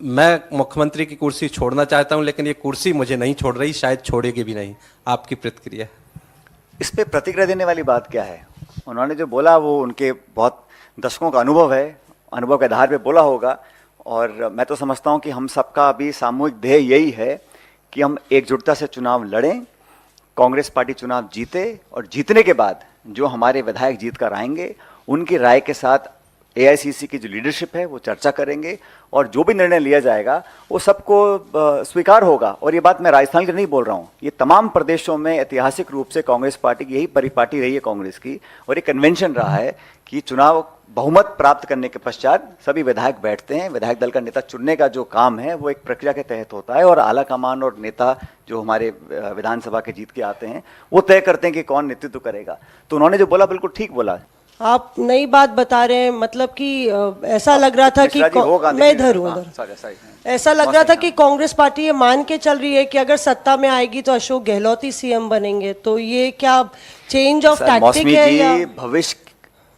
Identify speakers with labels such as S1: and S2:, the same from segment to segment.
S1: मैं मुख्यमंत्री की कुर्सी छोड़ना चाहता हूं, लेकिन ये कुर्सी मुझे नहीं छोड़ रही, शायद छोड़ेगी भी नहीं। आपकी प्रतिक्रिया?
S2: इस पे प्रतिक्रिया देने वाली बात क्या है? उन्होंने जो बोला वो उनके बहुत दशकों का अनुभव है, अनुभव के आधार पे बोला होगा। और मैं तो समझता हूं कि हम सबका अभी सामूहिक ध्येय यही है कि हम एकजुटता से चुनाव लड़ें, कांग्रेस पार्टी चुनाव जीते, और जीतने के बाद जो हमारे विधायक जीत कर आएंगे उनकी राय के साथ एआईसीसी की जो लीडरशिप है वो चर्चा करेंगे, और जो भी निर्णय लिया जाएगा वो सबको स्वीकार होगा। और ये बात मैं राजस्थान की नहीं बोल रहा हूँ, ये तमाम प्रदेशों में ऐतिहासिक रूप से कांग्रेस पार्टी की यही परिपाटी रही है कांग्रेस की, और ये कन्वेंशन रहा है कि चुनाव बहुमत प्राप्त करने के पश्चात सभी विधायक बैठते हैं। विधायक दल का नेता चुनने का जो काम है वो एक प्रक्रिया के तहत होता है, और आला कमान और नेता जो हमारे विधानसभा के जीत के आते हैं वो तय करते हैं कि कौन नेतृत्व करेगा। तो उन्होंने जो बोला बिल्कुल ठीक बोला।
S3: आप नई बात बता रहे हैं, मतलब कि ऐसा लग रहा था कि मैं इधर हूँ, ऐसा लग रहा था कि कांग्रेस पार्टी ये मान के चल रही है कि अगर सत्ता में आएगी तो अशोक गहलोत ही सीएम बनेंगे। तो ये क्या चेंज ऑफ टैक्टिक है या
S2: भविष्य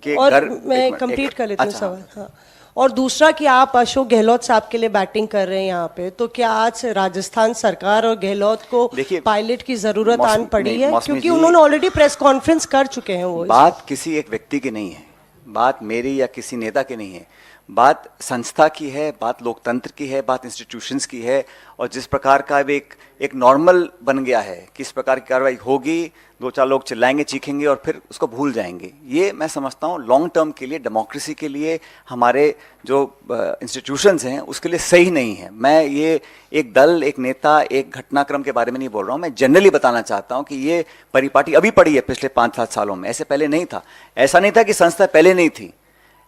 S2: के?
S3: और मैं कंप्लीट कर लेती हूँ सवाल। हाँ, और दूसरा कि आप अशोक गहलोत साहब के लिए बैटिंग कर रहे हैं यहाँ पे, तो क्या आज राजस्थान सरकार और गहलोत को पायलट की जरूरत आन पड़ी है? क्योंकि उन्होंने ऑलरेडी प्रेस कॉन्फ्रेंस कर चुके हैं। वो
S2: बात किसी एक व्यक्ति की नहीं है, बात मेरी या किसी नेता की नहीं है, बात संस्था की है, बात लोकतंत्र की है, बात इंस्टीट्यूशंस की है। और जिस प्रकार का एक नॉर्मल बन गया है, किस प्रकार की कार्रवाई होगी, दो चार लोग चिल्लाएंगे चीखेंगे और फिर उसको भूल जाएंगे, ये मैं समझता हूँ लॉन्ग टर्म के लिए, डेमोक्रेसी के लिए, हमारे जो इंस्टीट्यूशंस हैं उसके लिए सही नहीं है। मैं ये एक दल, एक नेता, एक घटनाक्रम के बारे में नहीं बोल रहा हूँ, मैं जनरली बताना चाहता हूँ कि ये परिपाटी अभी पड़ी है पिछले 5-7 सालों में, ऐसे पहले नहीं था। ऐसा नहीं था कि संस्था पहले नहीं थी,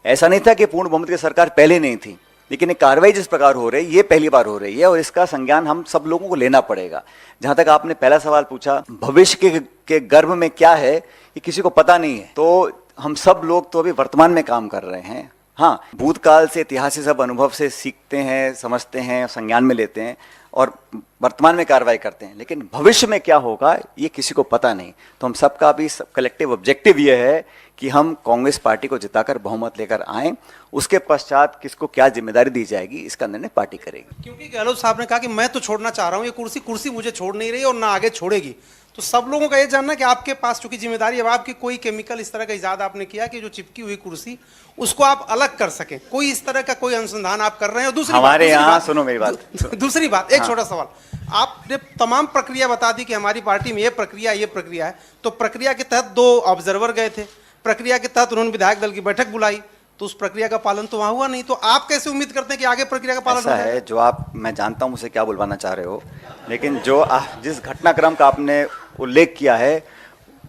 S2: ऐसा नहीं था कि पूर्ण बहुमत की सरकार पहले नहीं थी, लेकिन एक कार्रवाई जिस प्रकार हो रही है ये पहली बार हो रही है, और इसका संज्ञान हम सब लोगों को लेना पड़ेगा। जहां तक आपने पहला सवाल पूछा, भविष्य के गर्भ में क्या है ये किसी को पता नहीं है, तो हम सब लोग तो अभी वर्तमान में काम कर रहे हैं। हाँ, भूतकाल से, इतिहास से, सब अनुभव से सीखते हैं, समझते हैं, संज्ञान में लेते हैं और वर्तमान में कार्रवाई करते हैं, लेकिन भविष्य में क्या होगा ये किसी को पता नहीं। तो हम सबका भी कलेक्टिव ऑब्जेक्टिव ये है कि हम कांग्रेस पार्टी को जिताकर बहुमत लेकर आएं, उसके पश्चात किसको क्या जिम्मेदारी दी जाएगी इसका निर्णय पार्टी करेगी।
S4: क्योंकि गहलोत साहब ने कहा कि मैं तो छोड़ना चाह रहा हूं, ये कुर्सी मुझे छोड़ नहीं रही और ना आगे छोड़ेगी। तो सब लोगों का ये जानना कि आपके पास चूंकि जिम्मेदारी है, आपकी कोई केमिकल इस तरह का इजाद आपने किया कि जो चिपकी हुई कुर्सी उसको आप अलग कर सकें, कोई इस तरह का कोई अनुसंधान आप कर रहे हैं? और दूसरी
S2: हमारे यहाँ सुनो मेरी बात,
S4: दूसरी बात, एक छोटा सवाल, आपने तमाम प्रक्रिया बता दी कि हमारी पार्टी में ये प्रक्रिया है, तो प्रक्रिया के तहत 2 ऑब्जर्वर गए थे, प्रक्रिया के तहत उन्होंने विधायक दल की बैठक बुलाई, तो उस प्रक्रिया का पालन तो वहां हुआ नहीं। तो आप कैसे उम्मीद करते हैं कि आगे प्रक्रिया का पालन
S2: ऐसा है जो आप, मैं जानता हूं मुझसे क्या बुलवाना चाह रहे हो, लेकिन जो जिस घटनाक्रम का आपने उल्लेख किया है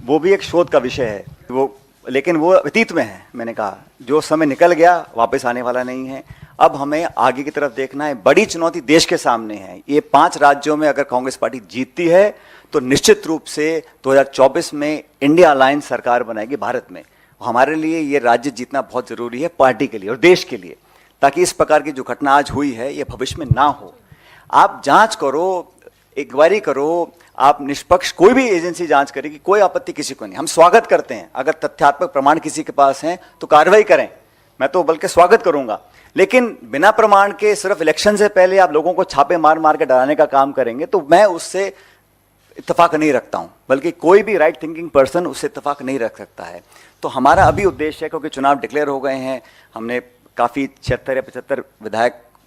S2: वो भी एक शोध का विषय है, लेकिन वो अतीत में है। मैंने कहा जो समय निकल गया वापस आने वाला नहीं है, अब हमें आगे की तरफ देखना है। बड़ी चुनौती देश के सामने है। ये 5 राज्यों में अगर कांग्रेस पार्टी जीतती है तो निश्चित रूप से 2024 में इंडिया अलायंस सरकार बनाएगी भारत में। हमारे लिए ये राज्य जीतना बहुत जरूरी है, पार्टी के लिए और देश के लिए, ताकि इस प्रकार की जो घटना आज हुई है ये भविष्य में ना हो। आप जांच करो, इंक्वायरी करो, आप निष्पक्ष कोई भी एजेंसी जांच करेगी, कोई आपत्ति किसी को नहीं, हम स्वागत करते हैं। अगर तथ्यात्मक प्रमाण किसी के पास हैं तो कार्रवाई करें, मैं तो बल्कि स्वागत करूंगा। लेकिन बिना प्रमाण के सिर्फ इलेक्शन से पहले आप लोगों को छापे मार मार के डराने का काम करेंगे तो मैं उससे इत्तेफाक नहीं रखता हूं, बल्कि कोई भी राइट थिंकिंग पर्सन उससे इत्तेफाक नहीं रख सकता है। तो हमारा अभी उद्देश्य है, क्योंकि चुनाव डिक्लेयर हो गए हैं, हमने काफ़ी 76 या 75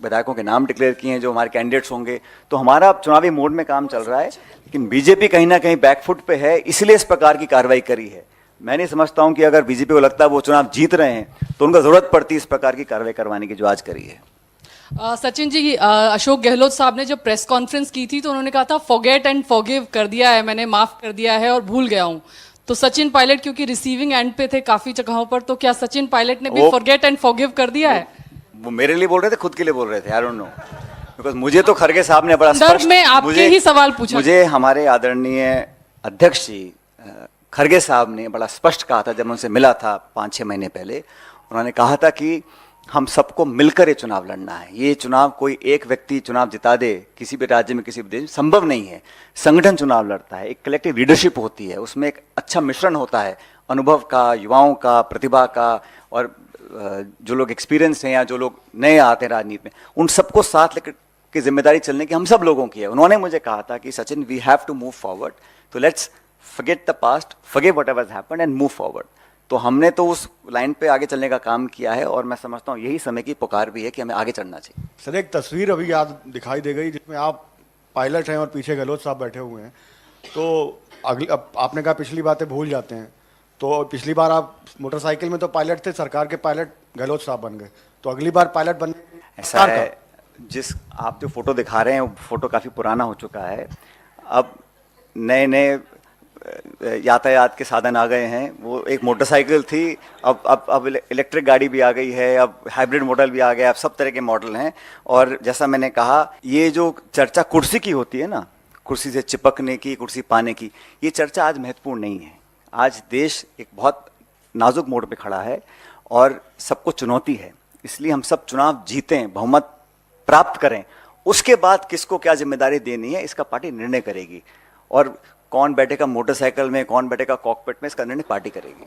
S2: विधायकों के नाम डिक्लेयर किए हैं जो हमारे कैंडिडेट्स होंगे, तो हमारा चुनावी मोड में काम चल रहा है। लेकिन बीजेपी कहीं ना कहीं बैकफुट पे है, इसलिए इस प्रकार की कार्रवाई करी है। मैं नहीं समझता हूं कि अगर बीजेपी को लगता है वो चुनाव जीत रहे हैं तो उनको जरूरत पड़ती है इस प्रकार की कार्रवाई करवाने की जो आज करी है।
S5: सचिन जी, अशोक गहलोत साहब ने जब प्रेस कॉन्फ्रेंस की थी तो उन्होंने कहा था फॉरगेट एंड फॉरगिव कर दिया है, मैंने माफ कर दिया है और भूल गया हूं। तो सचिन पायलट क्योंकि रिसीविंग एंड पे थे काफी जगहों पर, तो क्या सचिन पायलट ने भी फॉरगेट एंड फॉरगिव कर दिया है?
S2: वो मेरे लिए बोल रहे थे, खुद के लिए बोल रहे थे, आई डोंट नो, बिकॉज मुझे तो खड़गे साहब ने बड़ा
S5: स्पष्ट, मैं आपके ही सवाल पूछा,
S2: मुझे हमारे आदरणीय अध्यक्ष जी खड़गे साहब ने बड़ा स्पष्ट कहा था, जब उनसे मिला था 5-6 महीने पहले, उन्होंने कहा था कि हम सबको मिलकर ये चुनाव लड़ना है। ये चुनाव कोई एक व्यक्ति चुनाव जिता दे किसी भी राज्य में, किसी भी देश में, संभव नहीं है। संगठन चुनाव लड़ता है, एक कलेक्टिव लीडरशिप होती है, उसमें एक अच्छा मिश्रण होता है अनुभव का, युवाओं का, प्रतिभा का और जो लोग एक्सपीरियंस हैं या जो लोग नए आते हैं राजनीति में, उन सबको साथ लेकर की जिम्मेदारी चलने की हम सब लोगों की है। उन्होंने मुझे कहा था कि Sachin, we have to move forward, तो let's forget the past, forget whatever has happened and move forward. तो हमने तो उस लाइन पे आगे चलने का काम किया है और मैं समझता हूँ यही समय की पुकार भी है कि हमें आगे चलना चाहिए।
S6: सर, एक तस्वीर अभी याद दिखाई दे गई जिसमें आप पायलट हैं और पीछे गहलोत साहब बैठे हुए हैं। तो अब आपने कहा पिछली बातें भूल जाते हैं, तो पिछली बार आप मोटरसाइकिल में तो पायलट थे, सरकार के पायलट गहलोत साहब बन गए, तो अगली बार पायलट बन
S2: ऐसा है, जिस आप जो फोटो दिखा रहे हैं वो फोटो काफ़ी पुराना हो चुका है। अब नए नए यातायात के साधन आ गए हैं। वो एक मोटरसाइकिल थी, अब इलेक्ट्रिक गाड़ी भी आ गई है, अब हाइब्रिड मॉडल भी आ गया, अब सब तरह के मॉडल हैं। और जैसा मैंने कहा, ये जो चर्चा कुर्सी की होती है ना, कुर्सी से चिपकने की, कुर्सी पाने की, ये चर्चा आज महत्वपूर्ण नहीं है। आज देश एक बहुत नाजुक मोड़ पे खड़ा है और सबको चुनौती है, इसलिए हम सब चुनाव जीतें, बहुमत प्राप्त करें, उसके बाद किसको क्या जिम्मेदारी देनी है इसका पार्टी निर्णय करेगी। और कौन बैठेगा मोटरसाइकिल में, कौन बैठेगा कॉकपिट में, इसका निर्णय पार्टी करेगी।